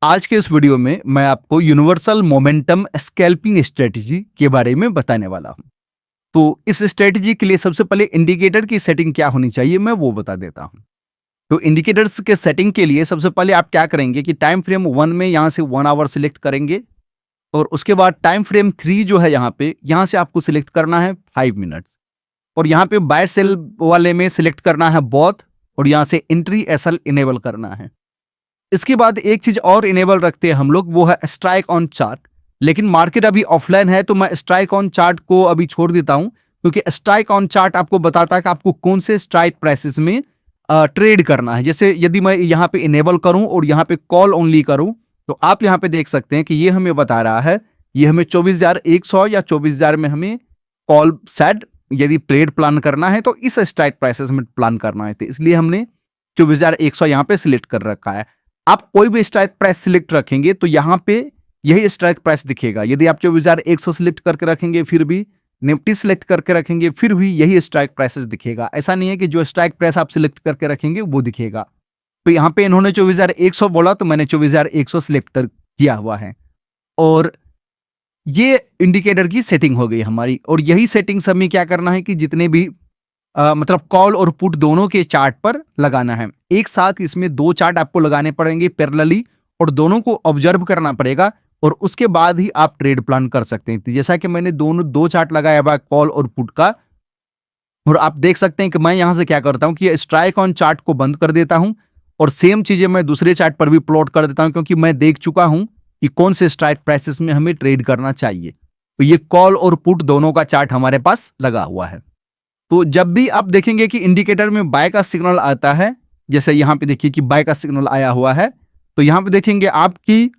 आज के इस वीडियो में मैं आपको यूनिवर्सल मोमेंटम स्कैल्पिंग स्ट्रेटजी के बारे में बताने वाला हूं। तो इस स्ट्रेटजी के लिए सबसे पहले इंडिकेटर की सेटिंग क्या होनी चाहिए मैं वो बता देता हूं। तो इंडिकेटर्स के सेटिंग के लिए सबसे पहले आप क्या करेंगे कि टाइम फ्रेम 1 में यहां से 1 आवर सिलेक्ट करेंगे और उसके बाद टाइम फ्रेम 3 जो है यहां से आपको सिलेक्ट करना है 5 मिनट्स और यहाँ पे बाय सेल वाले में सिलेक्ट करना है बोथ और यहां से एंट्री एसएल इनेबल करना है। इसके बाद एक चीज और इनेबल रखते हैं हम लोग, वो है स्ट्राइक ऑन चार्ट। लेकिन मार्केट अभी ऑफलाइन है तो मैं स्ट्राइक ऑन चार्ट को अभी छोड़ देता हूं, क्योंकि स्ट्राइक ऑन चार्ट आपको बताता है कि आपको कौन से स्ट्राइक प्राइसेस में ट्रेड करना है। जैसे यदि मैं यहाँ पे इनेबल करूं और यहाँ पे कॉल ओनली करूं तो आप यहाँ पे देख सकते हैं कि ये हमें बता रहा है, ये हमें 24,100 या 24,000 में हमें कॉल सेट यदि ट्रेड प्लान करना है तो इस स्ट्राइक प्राइसेस में प्लान करना है, तो इसलिए हमने 24,100 यहाँ पे सिलेक्ट कर रखा है। आप कोई भी स्ट्राइक प्राइस सिलेक्ट रखेंगे तो यहाँ पे यही स्ट्राइक प्राइस दिखेगा। यदि आप 24,100 सिलेक्ट करके रखेंगे फिर भी, निफ्टी सिलेक्ट करके रखेंगे फिर भी यही स्ट्राइक प्राइसेस दिखेगा। ऐसा नहीं है कि जो स्ट्राइक प्राइस आप सिलेक्ट करके रखेंगे वो दिखेगा। तो यहाँ पे इन्होंने 24,100 बोला तो मैंने 24,100 सिलेक्ट किया हुआ है और ये इंडिकेटर की सेटिंग हो गई हमारी। और यही सेटिंग हमें क्या करना है कि जितने भी मतलब कॉल और पुट दोनों के चार्ट पर लगाना है। एक साथ इसमें 2 चार्ट आपको लगाने पड़ेंगे पैरेलली और दोनों को ऑब्जर्व करना पड़ेगा और उसके बाद ही आप ट्रेड प्लान कर सकते हैं। तो जैसा कि मैंने दो चार्ट लगाया हुआ कॉल और पुट का, और आप देख सकते हैं कि मैं यहां से क्या करता हूं कि स्ट्राइक ऑन चार्ट को बंद कर देता हूं और सेम चीजें मैं दूसरे चार्ट पर भी प्लॉट कर देता हूं, क्योंकि मैं देख चुका हूं कि कौन से स्ट्राइक प्राइसेस में हमें ट्रेड करना चाहिए। तो ये कॉल और पुट दोनों का चार्ट हमारे पास लगा हुआ है। तो जब भी आप देखेंगे कि इंडिकेटर में बाय का सिग्नल आता है, जैसे यहां पे देखिए कि बाय का सिग्नल आया हुआ है, तो यहां पे देखेंगे आपकी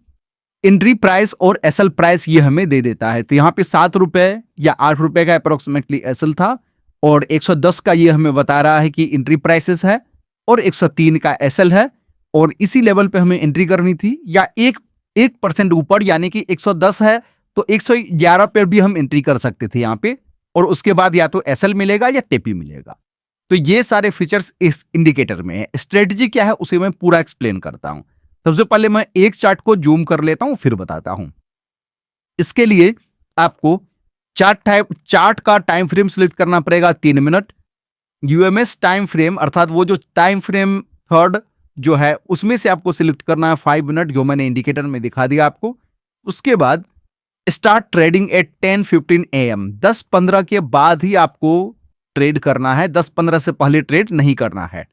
एंट्री प्राइस और एसएल प्राइस ये हमें दे देता है। तो यहां पे 7 रुपए या 8 रुपए का अप्रोक्सीमेटली एसएल था और 110 का ये हमें बता रहा है कि एंट्री प्राइसेस है और 103 का एसएल है और इसी लेवल पे हमें एंट्री करनी थी, या 1% ऊपर यानी कि 110 है तो 111 पर भी हम एंट्री कर सकते थे यहाँ पे, और उसके बाद या तो एसएल मिलेगा या टेपी मिलेगा। तो ये सारे फीचर्स इस इंडिकेटर में है। स्ट्रेटजी क्या है उसे मैं पूरा एक्सप्लेन करता हूं। सबसे पहले मैं एक चार्ट को जूम कर लेता हूं फिर बताता हूं। इसके लिए आपको चार्ट का टाइम फ्रेम सिलेक्ट करना पड़ेगा 3 मिनट। यूएमएस टाइम फ्रेम अर्थात वो जो टाइम फ्रेम थर्ड जो है उसमें से आपको सिलेक्ट करना है 5 मिनट, जो मैंने इंडिकेटर में दिखा दिया आपको। उसके बाद स्टार्ट ट्रेडिंग एट 10:15 AM, 10:15 के बाद ही आपको ट्रेड करना है, 10:15 से पहले ट्रेड नहीं करना है।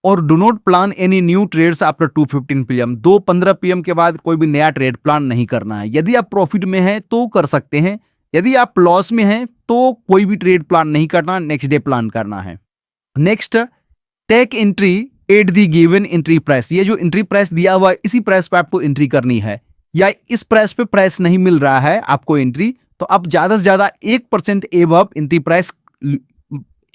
और do not plan any new trades after 2:15 PM, 2:15 PM के बाद कोई भी नया ट्रेड प्लान नहीं करना है। यदि आप प्रॉफिट में हैं तो कर सकते हैं, यदि आप लॉस में हैं तो कोई भी ट्रेड प्लान नहीं करना, नेक्स्ट डे प्लान करना है। Next, take entry at the given entry price, ये जो एंट्री प्राइस दिया हुआ है इसी प्राइस पे आपको एंट्री करनी है, या इस प्राइस पे प्राइस नहीं मिल रहा है आपको एंट्री, तो आप ज्यादा से ज्यादा 1% above entry price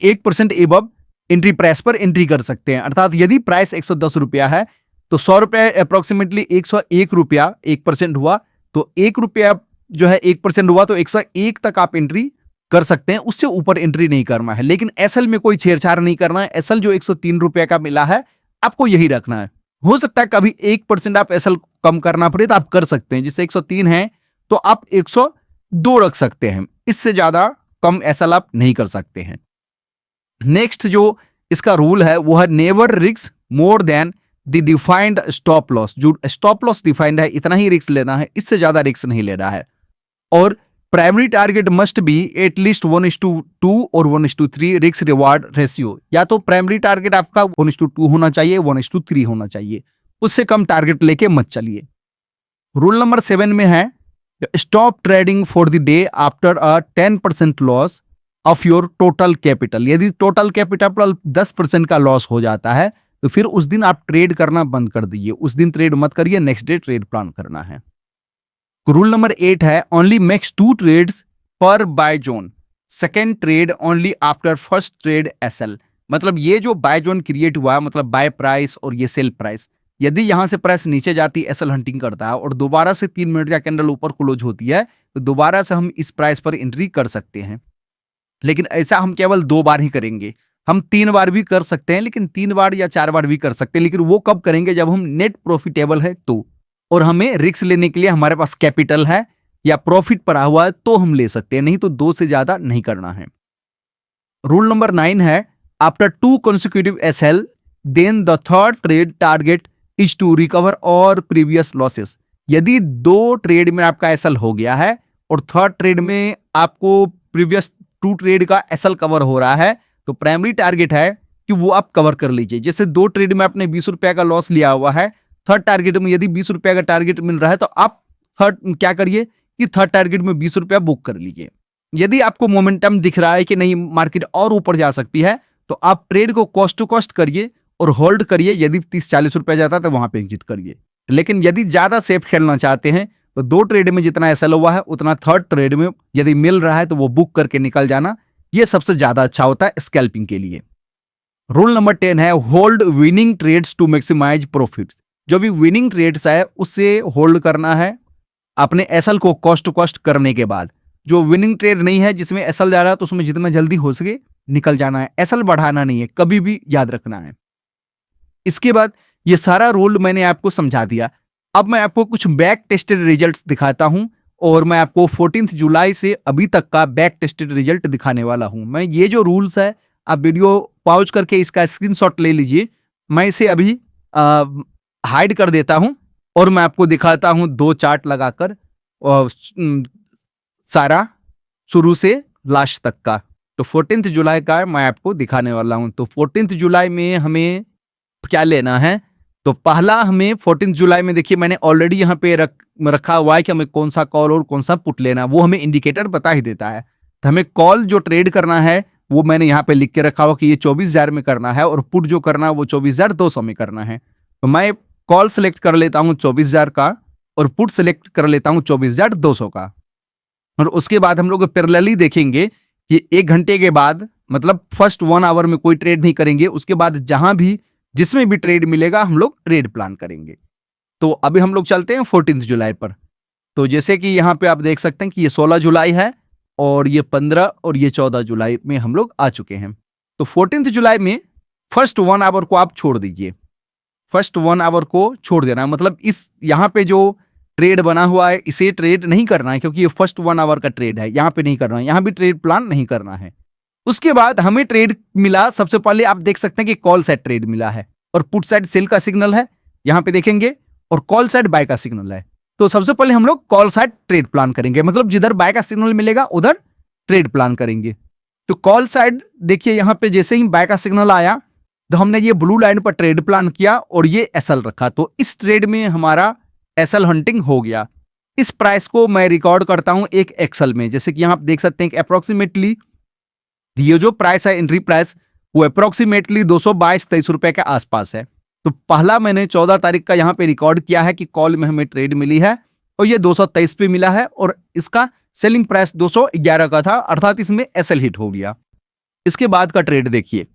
1% above entry price पर एंट्री कर सकते हैं। अर्थात यदि प्राइस 110 रुपया है तो 100 रुपया अप्रोक्सीमेटली 101 रुपया 1% हुआ, तो 1 रुपया जो है 1% हुआ तो 101 तक आप एंट्री कर सकते हैं, उससे ऊपर एंट्री नहीं करना है। लेकिन एसएल में कोई छेड़छाड़ नहीं करना है। एसएल जो 103 रुपया का मिला है आपको यही रखना है। हो सकता है कभी 1% आप एसएल कम करना पड़े तो आप कर सकते हैं, जिससे 103 है तो आप 102 रख सकते हैं, इससे ज्यादा कम एसएल आप नहीं कर सकते हैं। नेक्स्ट जो इसका रूल है वो है never risk more than the defined stop loss. जो स्टॉप लॉस डिफाइंड है इतना ही रिस्क लेना है, इससे ज्यादा रिस्क नहीं लेना है। और primary target must be at least 1:2 और 1:3 रिस्क रिवार्ड रेशियो, या तो प्राइमरी टारगेट आपका 1:2 होना चाहिए, 1:3 होना चाहिए, उससे कम टारगेट लेके मत चलिए। रूल नंबर 7 में है stop trading for the day after a 10% loss of your total capital. यदि टोटल कैपिटल 10% का लॉस हो जाता है तो फिर उस दिन आप ट्रेड करना बंद कर दीजिए, उस दिन ट्रेड मत करिए, नेक्स्ट डे ट्रेड प्लान करना है। रूल नंबर 8 है only max 2 trades per buy zone, second trade only after first trade SL. मतलब ये जो बाय जोन क्रिएट हुआ है, मतलब बाय प्राइस और ये सेल प्राइस, यदि यहां से प्राइस नीचे जाती है एसएल हंटिंग करता है और दोबारा से 3 मिनट का कैंडल ऊपर क्लोज होती है तो दोबारा से हम इस प्राइस पर एंट्री कर सकते हैं। लेकिन ऐसा हम केवल 2 बार ही करेंगे, हम 3 बार भी कर सकते हैं, लेकिन 3 बार या 4 बार भी कर सकते हैं, लेकिन वो कब करेंगे जब हम नेट प्रॉफिटेबल है तो। और हमें रिस्क लेने के लिए हमारे पास कैपिटल है या प्रॉफिट पड़ा हुआ है तो हम ले सकते हैं, नहीं तो 2 से ज्यादा नहीं करना है। रूल नंबर 9 है, after 2 consecutive SL then the third trade target is to recover और प्रीवियस लॉसेस। यदि 2 ट्रेड में आपका SL हो गया है और थर्ड ट्रेड में आपको प्रीवियस 2 ट्रेड का SL कवर हो रहा है, तो प्राइमरी टारगेट है कि वो आप कवर कर लीजिए। जैसे 2 ट्रेड में आपने 20 रुपए का लॉस लिया हुआ है, थर्ड टारगेट में यदि 20 रुपए का टारगेट मिल रहा है तो आप थर्ड क्या करिए कि थर्ड टारगेट में 20 रुपया बुक कर लीजिए। यदि आपको मोमेंटम दिख रहा है कि नहीं मार्केट और ऊपर जा सकती है, तो आप ट्रेड को कॉस्ट टू कॉस्ट करिए और होल्ड करिए। यदि 30-40 रुपया जाता है तो वहां पे एग्जिट करिए। लेकिन यदि ज्यादा सेफ खेलना चाहते हैं तो 2 ट्रेड में जितना SL हुआ है उतना थर्ड ट्रेड में यदि मिल रहा है तो वो बुक करके निकल जाना, ये सबसे ज्यादा अच्छा होता है स्कैल्पिंग के लिए। रूल नंबर 10 है, hold winning trades to maximize profits. जो भी विनिंग ट्रेड्स है उससे होल्ड करना है अपने SL को कॉस्ट टू कॉस्ट करने के बाद। जो विनिंग ट्रेड नहीं है जिसमें SL जा रहा है तो उसमें जितना जल्दी हो सके निकल जाना है, SL बढ़ाना नहीं है, कभी भी याद रखना है। इसके बाद ये सारा रूल मैंने आपको समझा दिया। अब मैं आपको कुछ बैक टेस्टेड रिजल्ट्स दिखाता हूं और मैं आपको 14 जुलाई से अभी तक का बैक टेस्टेड रिजल्ट दिखाने वाला हूं। मैं ये जो रूल्स है, आप वीडियो पॉज करके इसका स्क्रीनशॉट ले लीजिए। मैं इसे अभी हाइड कर देता हूं और मैं आपको दिखाता हूं 2 चार्ट लगाकर सारा शुरू से लास्ट तक का। तो 14 जुलाई का मैं आपको दिखाने वाला हूं। तो 14 जुलाई में हमें क्या लेना है, तो पहला हमें 14 जुलाई में देखिए मैंने ऑलरेडी यहाँ पे रखा हुआ है कि हमें कौन सा कॉल और कौन सा पुट लेना है, वो हमें इंडिकेटर बता ही देता है। तो हमें कॉल जो ट्रेड करना है वो मैंने यहाँ पे लिख के रखा हुआ कि ये 24,000 में करना है और पुट जो करना है वो 24,200 में करना है। तो मैं कॉल सेलेक्ट कर लेता हूँ 24,000 का और पुट सेलेक्ट कर लेता हूँ 24,200 का। और उसके बाद हम लोग पैरेलली देखेंगे कि 1 घंटे के बाद, मतलब फर्स्ट 1 आवर में कोई ट्रेड नहीं करेंगे, उसके बाद जहां भी जिसमें भी ट्रेड मिलेगा हम लोग ट्रेड प्लान करेंगे। तो अभी हम लोग चलते हैं 14 जुलाई पर। तो जैसे कि यहाँ पे आप देख सकते हैं कि ये 16 जुलाई है और ये 15 और ये 14 जुलाई में हम लोग आ चुके हैं। तो 14 जुलाई में फर्स्ट 1 आवर को आप छोड़ दीजिए। फर्स्ट 1 आवर को छोड़ देना है, मतलब इस यहाँ पे जो ट्रेड बना हुआ है इसे ट्रेड नहीं करना है, क्योंकि ये फर्स्ट 1 आवर का ट्रेड है, यहाँ पे नहीं करना है, यहाँ भी ट्रेड प्लान नहीं करना है। उसके बाद हमें ट्रेड मिला, सबसे पहले आप देख सकते हैं कि कॉल साइड ट्रेड मिला है और पुट साइड सेल का सिग्नल है, यहाँ पे देखेंगे, और कॉल साइड बाय का सिग्नल है। तो सबसे पहले हम लोग कॉल साइड ट्रेड प्लान करेंगे, मतलब जिधर बाय का सिग्नल मिलेगा उधर ट्रेड प्लान करेंगे। तो कॉल साइड देखिए यहाँ पे जैसे ही बाय का सिग्नल आया तो हमने ये ब्लू लाइन पर ट्रेड प्लान किया और ये SL रखा। तो इस ट्रेड में हमारा SL हंटिंग हो गया। इस प्राइस को मैं रिकॉर्ड करता हूं एक एक्सेल में, जैसे कि यहां आप देख सकते हैं कि अप्रोक्सीमेटली ये जो प्राइस है एंट्री प्राइस वो अप्रोक्सीमेटली 222-23 रुपए के आसपास है। तो पहला मैंने 14 तारीख का यहाँ पे रिकॉर्ड किया है कि कॉल में हमें ट्रेड मिली है और ये 223 पे मिला है और इसका सेलिंग प्राइस 211 का था, अर्थात इसमें SL हिट हो गया। इसके बाद का ट्रेड देखिए,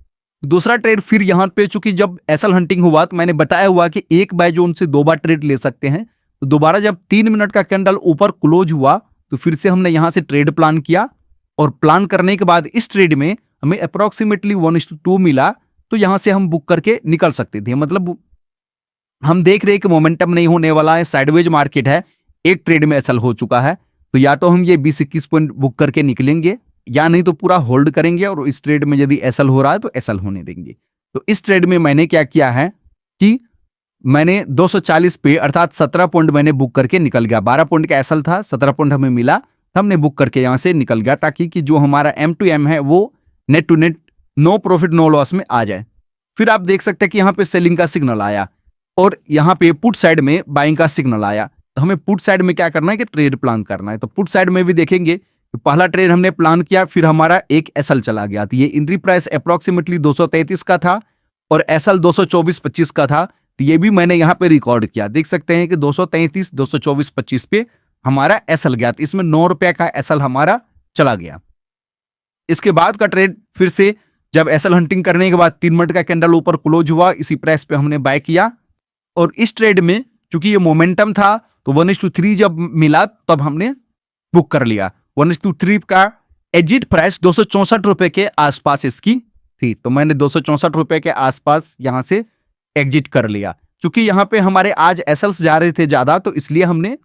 दूसरा ट्रेड फिर यहाँ पे चूंकि जब SL हंटिंग हुआ तो मैंने बताया हुआ कि एक बाय जोन से 2 बार ट्रेड ले सकते हैं। तो दोबारा जब 3 मिनट का कैंडल ऊपर क्लोज हुआ तो फिर से हमने यहाँ से ट्रेड प्लान किया और प्लान करने के बाद इस ट्रेड में हमें अप्रोक्सीमेटली 1:2 मिला। तो यहाँ से हम बुक करके निकल सकते थे, मतलब हम देख रहे हैं कि मोमेंटम नहीं होने वाला है, साइडवेज मार्केट है, एक ट्रेड में SL हो चुका है। तो या तो हम ये 20-21 पॉइंट बुक करके निकलेंगे या नहीं तो पूरा होल्ड करेंगे और इस ट्रेड में यदि SL हो रहा है तो SL होने देंगे। तो इस ट्रेड में मैंने क्या किया है कि मैंने 240 पे अर्थात 17 पॉइंट मैंने बुक करके निकल गया। 12 पॉइंट का SL था, 17 पॉइंट हमें मिला, हमने बुक करके यहां से निकल गया ताकि कि जो हमारा M2M है वो net to net no profit no loss में आ जाए। फिर आप देख सकते हैं कि यहाँ पे सेलिंग का सिग्नल आया और यहाँ पे पुट साइड में बाइंग का सिग्नल आया। तो हमें पुट साइड में क्या करना है कि ट्रेड प्लान करना है। तो पुट साइड में भी देखेंगे पहला ट्रेड हमने प्लान किया, फिर हमारा एक SL चला गया। तो ये एंट्री प्राइस अप्रोक्सीमेटली 233 का था और SL 224-25 का था। तो ये भी मैंने यहाँ पे रिकॉर्ड किया, देख सकते हैं कि 233, 224-25 पे हमारा SL गया। तो इसमें 9 रुपए का SL हमारा चला गया। इसके बाद का ट्रेड फिर से जब SL हंटिंग करने के बाद 3 मिनट का कैंडल ऊपर क्लोज हुआ, इसी प्राइस पे हमने बाय किया और इस ट्रेड में चूंकि ये मोमेंटम था तो 1:3 जब मिला तब हमने बुक कर लिया। 1:3 का एग्जिट प्राइस 264 रुपए के आसपास इसकी थी, तो मैंने 264 रुपए के आसपास यहां से एग्जिट कर लिया। चूंकि यहाँ पे हमारे आज एसएल्स जा रहे थे ज्यादा, तो इसलिए हमने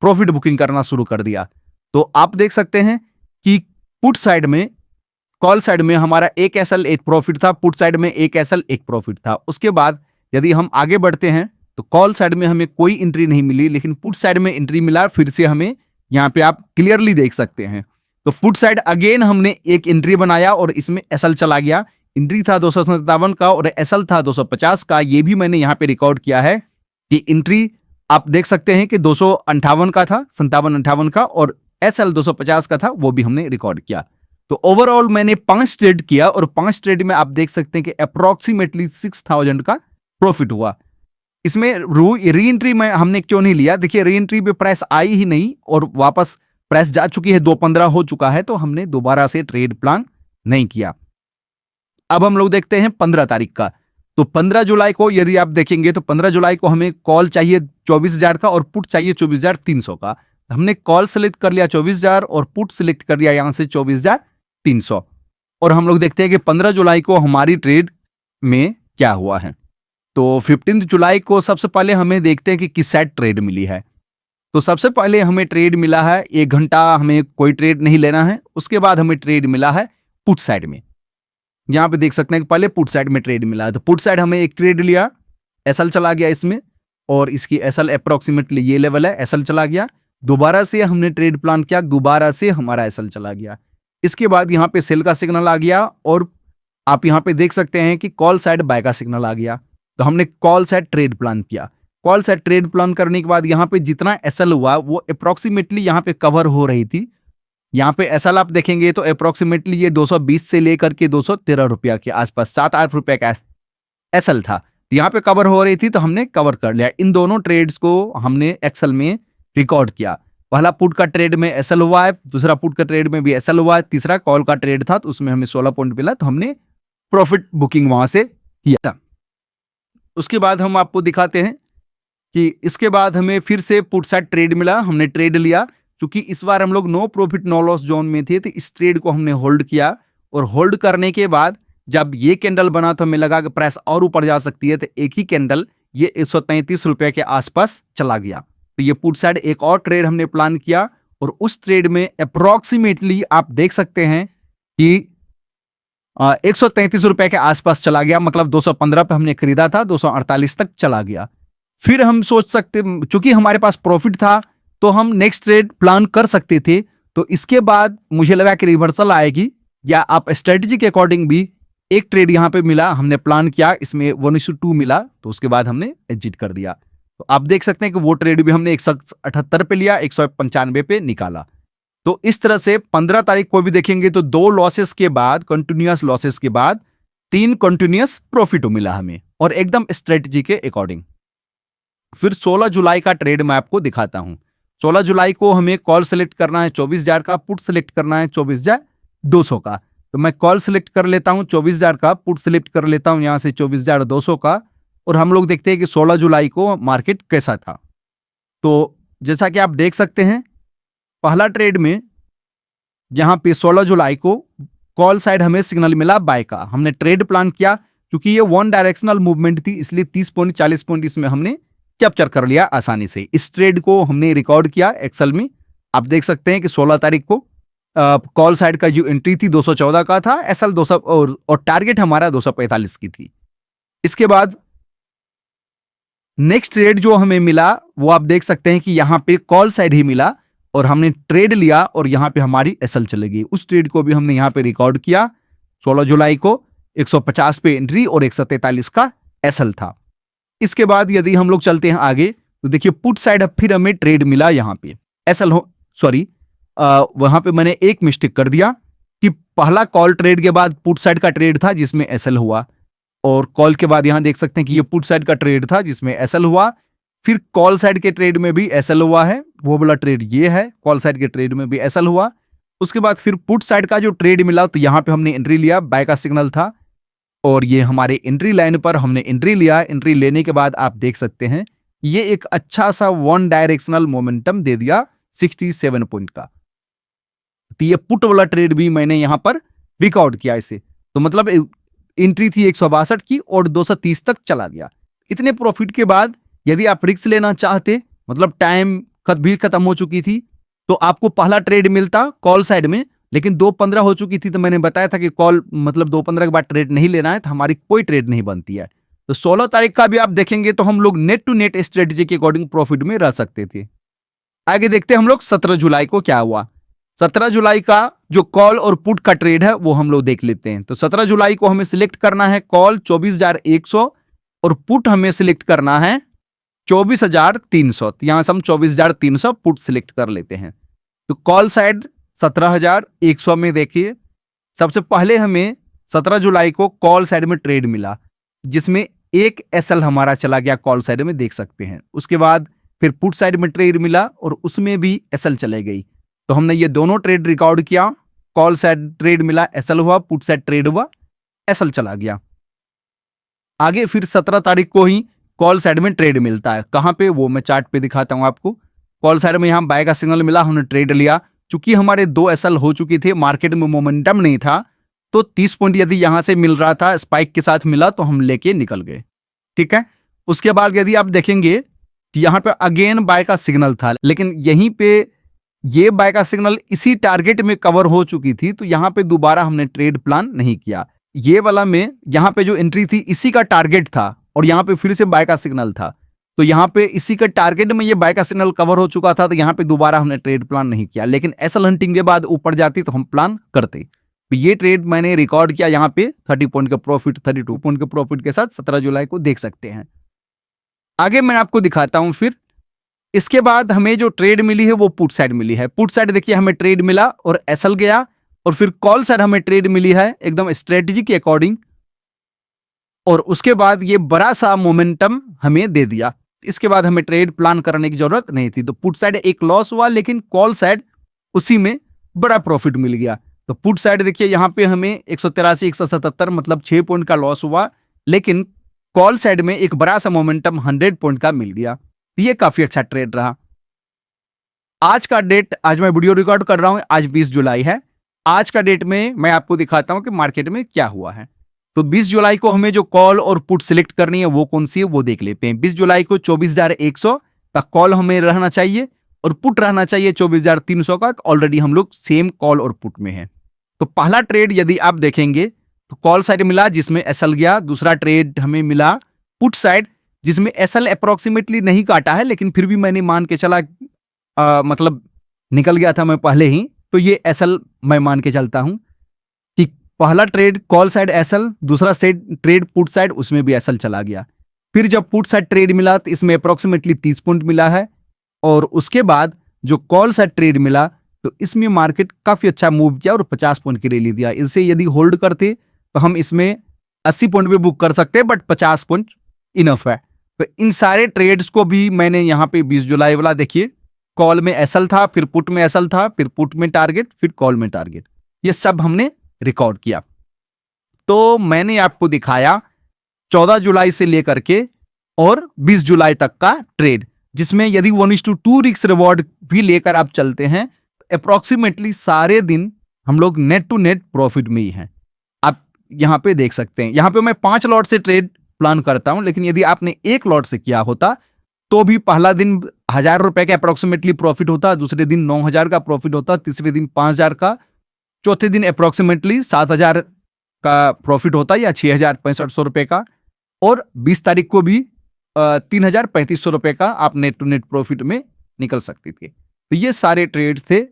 प्रॉफिट बुकिंग करना शुरू कर दिया। तो आप देख सकते हैं कि पुट साइड में, कॉल साइड में हमारा एक एसएल एक प्रॉफिट था, पुट साइड में एक एसएल एक प्रॉफिट था। उसके बाद यदि हम आगे बढ़ते हैं तो कॉल साइड में हमें कोई एंट्री नहीं मिली, लेकिन पुट साइड में एंट्री मिला। फिर से हमें यहाँ पे आप क्लियरली देख सकते हैं। तो पुट साइड अगेन हमने एक एंट्री बनाया और इसमें एसएल चला गया। एंट्री था 257 का और एसएल था 250 का। ये भी मैंने यहाँ पे रिकॉर्ड किया है कि एंट्री आप देख सकते हैं कि 258 का था, 57-58 का, और एसएल 250 का था, वो भी हमने रिकॉर्ड किया। तो ओवरऑल मैंने 5 ट्रेड किया और 5 ट्रेड में आप देख सकते हैं कि अप्रोक्सीमेटली 6000 का प्रॉफिट हुआ। इसमें री एंट्री में हमने क्यों नहीं लिया? देखिए, री एंट्री पे प्राइस आई ही नहीं और वापस प्राइस जा चुकी है, 215 हो चुका है, तो हमने दोबारा से ट्रेड प्लान नहीं किया। अब हम लोग देखते हैं 15 तारीख का। तो 15 जुलाई को यदि आप देखेंगे तो 15 जुलाई को हमें कॉल चाहिए 24,000 का और पुट चाहिए 24,300 का। हमने कॉल सेलेक्ट कर लिया 24,000 और पुट सेलेक्ट कर लिया यहां से 24,300। और हम लोग देखते हैं कि 15 जुलाई को हमारी ट्रेड में क्या हुआ है। तो 15 जुलाई को सबसे पहले हमें देखते हैं कि किस साइड ट्रेड मिली है। तो सबसे पहले हमें ट्रेड मिला है, 1 घंटा हमें कोई ट्रेड नहीं लेना है। उसके बाद हमें ट्रेड मिला है पुट साइड में। यहां पे देख सकते हैं कि पहले पुट साइड में ट्रेड मिला है। तो पुट साइड हमें एक ट्रेड लिया, एसएल चला गया इसमें, और इसकी एसएल अप्रोक्सीमेटली ये लेवल है, एसएल चला गया। दोबारा से हमने ट्रेड प्लान किया, दोबारा से हमारा एसएल चला गया। इसके बाद यहाँ पे सेल का सिग्नल आ गया और आप यहाँ पे देख सकते हैं कि कॉल साइड बाय का सिग्नल आ गया। तो हमने कॉल साइड ट्रेड प्लान किया। कॉल साइड ट्रेड प्लान करने के बाद यहाँ पे जितना एसएल हुआ वो अप्रोक्सीमेटली यहाँ पे कवर हो रही थी। यहाँ पे एसएल आप देखेंगे तो अप्रोक्सीमेटली ये 220 से लेकर के 213 रुपया के आसपास, 7-8 रुपया का एसएल था। यहाँ पे कवर हो रही थी तो हमने कवर कर लिया। इन दोनों ट्रेड्स को हमने एक्सेल में रिकॉर्ड किया। पहला पुट का ट्रेड में एसएल हुआ है, दूसरा पुट का ट्रेड में भी एसएल हुआ है, तीसरा कॉल का ट्रेड था तो उसमें हमें 16 पॉइंट मिला, तो हमने प्रॉफिट बुकिंग वहां से किया था। उसके बाद हम आपको दिखाते हैं कि इसके बाद हमें फिर से पुट साइड ट्रेड मिला, हमने ट्रेड लिया। क्योंकि इस बार हम लोग no profit no loss zone में थे तो इस ट्रेड को हमने होल्ड किया, और होल्ड करने के बाद जब ये कैंडल बना तो हमें लगा कि प्राइस और ऊपर जा सकती है, तो एक ही कैंडल ये 133 रुपए के आसपास चला गया। तो ये पुट साइड एक और ट्रेड हमने प्लान किया और उस ट्रेड में अप्रोक्सीमेटली आप देख सकते हैं कि 133 रुपए के आसपास चला गया। मतलब 215 पे हमने खरीदा था, 248 तक चला गया। फिर हम सोच सकते, चूंकि हमारे पास प्रॉफिट था तो हम नेक्स्ट ट्रेड प्लान कर सकते थे। तो इसके बाद मुझे लगा कि रिवर्सल आएगी, या आप स्ट्रेटजी के अकॉर्डिंग भी एक ट्रेड यहां पे मिला, हमने प्लान किया, इसमें 1:2 मिला, तो उसके बाद हमने एग्जिट कर दिया। तो आप देख सकते हैं कि वो ट्रेड भी हमने 178 पे लिया, 195 पे निकाला। तो इस तरह से 15 तारीख को भी देखेंगे तो 2 लॉसेस के बाद, कंटिन्यूअस लॉसेस के बाद 3 कंटिन्यूअस प्रॉफिट मिला हमें, और एकदम स्ट्रेटजी के अकॉर्डिंग। फिर 16 जुलाई का ट्रेड मैं आपको दिखाता हूं। 16 जुलाई को हमें कॉल सेलेक्ट करना है 24,000 का, पुट सेलेक्ट करना है 24,200 का। तो मैं कॉल सेलेक्ट कर लेता हूं 24,000 का, पुट सेलेक्ट कर लेता हूं यहां से 24,200 का, और हम लोग देखते हैं कि 16 जुलाई को मार्केट कैसा था। तो जैसा कि आप देख सकते हैं, पहला ट्रेड में यहां पे 16 जुलाई को कॉल साइड हमें सिग्नल मिला बाय का। हमने ट्रेड प्लान किया, क्योंकि ये 1 डायरेक्शनल मूवमेंट थी, इसलिए 30 पॉइंट 40 पॉइंट इसमें हमने कैप्चर कर लिया आसानी से। इस ट्रेड को हमने रिकॉर्ड किया एक्सेल में। आप देख सकते हैं कि 16 तारीख को कॉल साइड का जो एंट्री थी 214 का था, एसएल 200 और टारगेट हमारा 245 की थी। इसके बाद नेक्स्ट ट्रेड जो हमें मिला वो आप देख सकते हैं कि यहां पे कॉल साइड ही मिला और हमने ट्रेड लिया और यहां पे हमारी एसएल चली गई। उस ट्रेड को भी हमने यहां पे रिकॉर्ड किया। 16 जुलाई को 150 पे एंट्री और 143 का एसएल था। इसके बाद यदि हम लोग चलते हैं आगे तो देखिए पुट साइड अब फिर हमें ट्रेड मिला यहां पे एसएल हो, सॉरी वहां पे मैंने एक मिस्टेक कर दिया कि पहला कॉल ट्रेड के बाद पुट साइड का ट्रेड था जिसमें एसएल हुआ, और कॉल के बाद यहां देख सकते हैं कि ये पुट साइड का ट्रेड था जिसमें एसएल हुआ। फिर कॉल साइड के ट्रेड में भी एसएल हुआ है, वो वाला ट्रेड ये है, कॉल साइड के ट्रेड में भी एसएल हुआ। उसके बाद फिर पुट साइड का जो ट्रेड मिला तो यहां पे हमने एंट्री लिया, बाय का सिग्नल था और ये हमारे एंट्री लाइन पर हमने एंट्री लिया। एंट्री लेने के बाद आप देख सकते हैं ये एक अच्छा सा 1 डायरेक्शनल मोमेंटम दे दिया 67 पॉइंट का। तो ये पुट वाला ट्रेड भी मैंने यहां पर रिकॉर्ड किया इसे। तो मतलब एंट्री थी 162 की और 230 तक चला गया। इतने प्रॉफिट के बाद यदि आप रिस्क लेना चाहते, मतलब टाइम भी खत्म हो चुकी थी, तो आपको पहला ट्रेड मिलता कॉल साइड में, लेकिन 2:15 हो चुकी थी, तो मैंने बताया था कि कॉल मतलब 2:15 के बाद ट्रेड नहीं लेना है, तो हमारी कोई ट्रेड नहीं बनती है। तो 16 तारीख का भी आप देखेंगे तो हम लोग नेट टू नेट स्ट्रेटेजी के अकॉर्डिंग प्रॉफिट में रह सकते थे। आगे देखते हैं हम लोग 17 जुलाई को क्या हुआ। 17 जुलाई का जो कॉल और पुट का ट्रेड है वो हम लोग देख लेते हैं। तो 17 जुलाई को हमें सिलेक्ट करना है कॉल 24,100 और पुट हमें सिलेक्ट करना है 24,300। यहां से हम 24,300 पुट सिलेक्ट कर लेते हैं। तो कॉल साइड 17,100 में देखिए, सबसे पहले हमें 17 जुलाई को कॉल साइड में ट्रेड मिला, जिसमें एक एसएल हमारा चला गया कॉल साइड में, देख सकते हैं। उसके बाद फिर पुट साइड में ट्रेड मिला और उसमें भी एसएल चले गई। तो हमने ये दोनों ट्रेड रिकॉर्ड किया, कॉल साइड ट्रेड मिला एसएल हुआ, पुट साइड ट्रेड हुआ एसएल चला गया। आगे फिर 17 तारीख को ही कॉल साइड में ट्रेड मिलता है। कहां पे, वो मैं चार्ट पे दिखाता हूं आपको। कॉल साइड में यहां बाय का सिग्नल मिला, हमने ट्रेड लिया। चूंकि हमारे 2 एसएल हो चुकी थे, मार्केट में मोमेंटम नहीं था, तो 30 पॉइंट यदि यहां से मिल रहा था, स्पाइक के साथ मिला, तो हम लेके निकल गए। ठीक है। उसके बाद यदि आप देखेंगे कि यहां पे अगेन बाय का सिग्नल था, लेकिन यहीं पे ये बाय का सिग्नल इसी टारगेट में कवर हो चुकी थी, तो यहां पे दोबारा हमने ट्रेड प्लान नहीं किया। ये वाला में यहां पे जो एंट्री थी इसी का टारगेट था और यहां पे फिर से बाय का सिग्नल था, तो यहां पे इसी का टारगेट में ये बाय का सिग्नल कवर हो चुका था, तो यहां पे दोबारा हमने ट्रेड प्लान नहीं किया। लेकिन एसएल हंटिंग के बाद ऊपर जाती तो हम प्लान करते। तो ये ट्रेड मैंने रिकॉर्ड किया यहां पे 30 पॉइंट का प्रॉफिट, 32 पॉइंट के प्रॉफिट के साथ 17 जुलाई को देख सकते हैं। आगे मैं आपको दिखाता हूं। फिर इसके बाद हमें जो ट्रेड मिली है वो पुट साइड मिली है। पुट साइड देखिए हमें ट्रेड मिला और एसएल गया, और फिर कॉल साइड हमें ट्रेड मिली है एकदम स्ट्रेटजी के अकॉर्डिंग, और उसके बाद ये बड़ा सा मोमेंटम हमें दे दिया। इसके बाद हमें ट्रेड प्लान करने की जरूरत नहीं थी। तो पुट साइड एक लॉस हुआ, लेकिन कॉल साइड उसी में बड़ा प्रॉफिट मिल गया। तो पुट साइड देखिए यहां पे हमें 183, 177 मतलब 6 पॉइंट का लॉस हुआ, लेकिन कॉल साइड में एक बड़ा सा मोमेंटम 100 पॉइंट का मिल गया। ये काफी अच्छा ट्रेड रहा। आज का डेट, आज मैं वीडियो रिकॉर्ड कर रहा हूं, आज 20 जुलाई है। आज का डेट में मैं आपको दिखाता हूं कि मार्केट में क्या हुआ है। तो 20 जुलाई को हमें जो कॉल और पुट सिलेक्ट करनी है वो कौन सी है वो देख लेते हैं। 20 जुलाई को 24,100 का कॉल हमें रहना चाहिए और पुट रहना चाहिए 24,300 का। ऑलरेडी हम लोग सेम कॉल और पुट में है। तो पहला ट्रेड यदि आप देखेंगे तो कॉल साइड मिला जिसमें एसएल गया। दूसरा ट्रेड हमें मिला पुट साइड जिसमें एसएल अप्रोक्सीमेटली नहीं काटा है, लेकिन फिर भी मैंने मान के चला, मतलब निकल गया था मैं पहले ही, तो ये एसएल मैं मान के चलता हूं कि पहला ट्रेड कॉल साइड एसएल, दूसरा ट्रेड पुट साइड उसमें भी एसएल चला गया। फिर जब पुट साइड ट्रेड मिला तो इसमें अप्रोक्सीमेटली 30 पॉइंट मिला है, और उसके बाद जो कॉल साइड ट्रेड मिला तो इसमें मार्केट काफी अच्छा मूव किया और 50 पॉइंट की रैली दिया। इसे यदि होल्ड करते तो हम इसमें 80 पॉइंट भी बुक कर सकते हैं, बट 50 पॉइंट इनफ है। तो इन सारे ट्रेड्स को भी मैंने यहाँ पे 20 जुलाई वाला देखिए, कॉल में एसएल था, फिर पुट में एसएल था, फिर पुट में टारगेट, फिर कॉल में टारगेट, ये सब हमने रिकॉर्ड किया। तो मैंने आपको दिखाया 14 जुलाई से लेकर के और 20 जुलाई तक का ट्रेड, जिसमें यदि 1:2 रिस्क रिवॉर्ड भी लेकर आप चलते हैं तो अप्रोक्सीमेटली सारे दिन हम लोग नेट टू नेट प्रॉफिट में ही हैं। आप यहां पे देख सकते हैं, यहां पे मैं 5 लॉट से ट्रेड प्लान करता हूं, लेकिन यदि आपने 1 लॉट से किया होता तो भी पहला दिन 1,000 रुपए का अप्रोक्सीमेटली प्रॉफिट होता, दूसरे दिन 9,000 का प्रॉफिट होता, तीसरे दिन 5,000 का, चौथे दिन अप्रोक्सीमेटली 7,000 का प्रॉफिट होता या 6,6500 रुपए का, और 20 तारीख को भी 3,3500 रुपए का आप नेट टू नेट प्रॉफिट में निकल सकते थे। तो ये सारे ट्रेड्स थे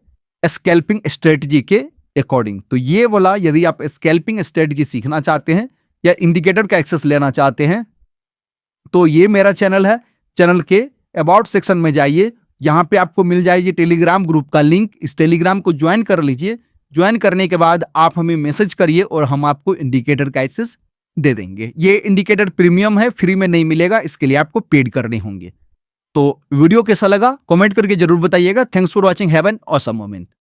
स्कैल्पिंग स्ट्रेटजी के अकॉर्डिंग। तो ये वाला यदि आप स्कैल्पिंग स्ट्रेटजी सीखना चाहते हैं या इंडिकेटर का एक्सेस लेना चाहते हैं तो ये मेरा चैनल है। चैनल के अबाउट सेक्शन में जाइए, यहाँ पे आपको मिल जाएगी टेलीग्राम ग्रुप का लिंक। इस टेलीग्राम को ज्वाइन कर लीजिए। ज्वाइन करने के बाद आप हमें मैसेज करिए और हम आपको इंडिकेटर का एक्सेस दे देंगे। ये इंडिकेटर प्रीमियम है, फ्री में नहीं मिलेगा, इसके लिए आपको पेड करने होंगे। तो वीडियो कैसा लगा कमेंट करके जरूर बताइएगा। Thanks for watching, have an awesome moment.